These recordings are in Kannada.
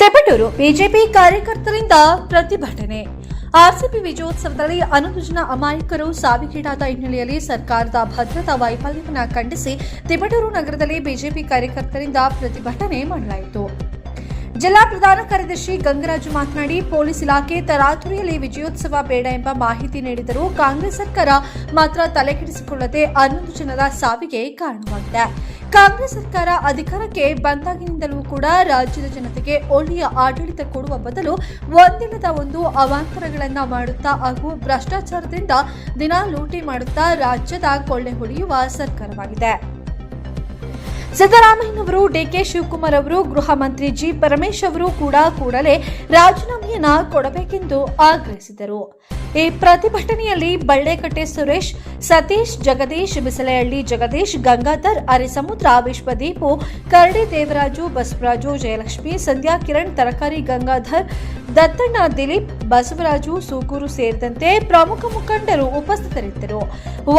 ತೆಪಟೂರು ಬಿಜೆಪಿ ಕಾರ್ಯಕರ್ತರಿಂದ ಪ್ರತಿಭಟನೆ. ಆರ್ಸಿಬಿ ವಿಜಯೋತ್ಸವದಲ್ಲಿ 11 ಜನ ಅಮಾಯಕರು ಸಾವಿಗೀಡಾದ ಹಿನ್ನೆಲೆಯಲ್ಲಿ ಸರ್ಕಾರದ ಭದ್ರತಾ ವೈಫಲ್ಯವನ್ನು ಖಂಡಿಸಿ ತಿಪಟೂರು ನಗರದಲ್ಲಿ ಬಿಜೆಪಿ ಕಾರ್ಯಕರ್ತರಿಂದ ಪ್ರತಿಭಟನೆ ಮಾಡಲಾಯಿತು. ಜಿಲ್ಲಾ ಪ್ರಧಾನ ಕಾರ್ಯದರ್ಶಿ ಗಂಗರಾಜು ಮಾತನಾಡಿ, ಪೊಲೀಸ್ ಇಲಾಖೆ ತರಾತುರಿಯಲ್ಲಿ ವಿಜಯೋತ್ಸವ ಬೇಡ ಎಂಬ ಮಾಹಿತಿ ನೀಡಿದರೂ ಕಾಂಗ್ರೆಸ್ ಸರ್ಕಾರ ಮಾತ್ರ ತಲೆಕೆಡಿಸಿಕೊಳ್ಳದೆ 11 ಜನರ ಸಾವಿಗೆ ಕಾರಣವಾಗಿದೆ. ಕಾಂಗ್ರೆಸ್ ಸರ್ಕಾರ ಅಧಿಕಾರಕ್ಕೆ ಬಂದಾಗಿನಿಂದಲೂ ಕೂಡ ರಾಜ್ಯದ ಜನತೆಗೆ ಒಳ್ಳೆಯ ಆಡಳಿತ ಕೊಡುವ ಬದಲು ಒಂದಿಲ್ಲದ ಒಂದು ಅವಾಂತರಗಳನ್ನು ಮಾಡುತ್ತಾ ಹಾಗೂ ಭ್ರಷ್ಟಾಚಾರದಿಂದ ದಿನ ಲೂಟಿ ಮಾಡುತ್ತಾ ರಾಜ್ಯದ ಕೊಳ್ಳೆ ಹೊಡೆಯುವ ಸರ್ಕಾರವಾಗಿದೆ. ಸಿದ್ದರಾಮಯ್ಯನವರು, ಡಿಕೆ ಶಿವಕುಮಾರ್ ಅವರು, ಗೃಹ ಮಂತ್ರಿ ಜಿ ಪರಮೇಶ್ ಅವರು ಕೂಡ ಕೂಡಲೇ ರಾಜೀನಾಮೆಯನ್ನ ಕೊಡಬೇಕೆಂದು ಆಗ್ರಹಿಸಿದರು. ಈ ಪ್ರತಿಭಟನೆಯಲ್ಲಿ ಬಳ್ಳೇಕಟ್ಟೆ ಸುರೇಶ್, ಸತೀಶ್, ಜಗದೀಶ್, ಬಿಸಲೆಹಳ್ಳಿ ಜಗದೀಶ್, ಗಂಗಾಧರ್, ಅರೆಸಮುದ್ರ, ವಿಶ್ವದೀಪು, ಕರಡಿ ದೇವರಾಜು, ಬಸವರಾಜು, ಜಯಲಕ್ಷ್ಮಿ, ಸಂಧ್ಯಾ ಕಿರಣ್, ತರಕಾರಿ ಗಂಗಾಧರ್, ದತ್ತಣ್ಣ, ದಿಲೀಪ್, ಬಸವರಾಜು, ಸೂಗೂರು ಸೇರಿದಂತೆ ಪ್ರಮುಖ ಮುಖಂಡರು ಉಪಸ್ಥಿತರಿದ್ದರು.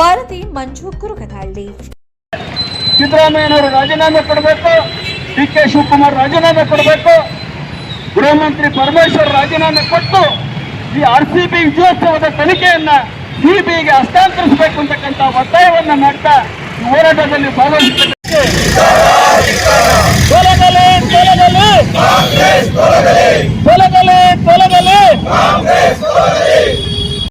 ವರದಿ ಮಂಜು ಕುರುಗದಹಳ್ಳಿ. ಸಿದ್ದರಾಮಯ್ಯನವರು ರಾಜೀನಾಮೆ ಕೊಡಬೇಕು, ಡಿಕೆ ಶಿವಕುಮಾರ್ ರಾಜೀನಾಮೆ ಕೊಡಬೇಕು, ಗೃಹ ಮಂತ್ರಿ ಪರಮೇಶ್ವರ್ ರಾಜೀನಾಮೆ ಕೊಟ್ಟು ಈ ಆರ್ಸಿಬಿ ವಿಜಯೋತ್ಸವದ ತನಿಖೆಯನ್ನ ಸಿಬಿಐಗೆ ಹಸ್ತಾಂತರಿಸಬೇಕು ಅಂತಕ್ಕಂಥ ಒತ್ತಾಯವನ್ನ ಮಾಡ್ತಾ ಹೋರಾಟದಲ್ಲಿ ಭಾಗವಹಿಸಬೇಕು.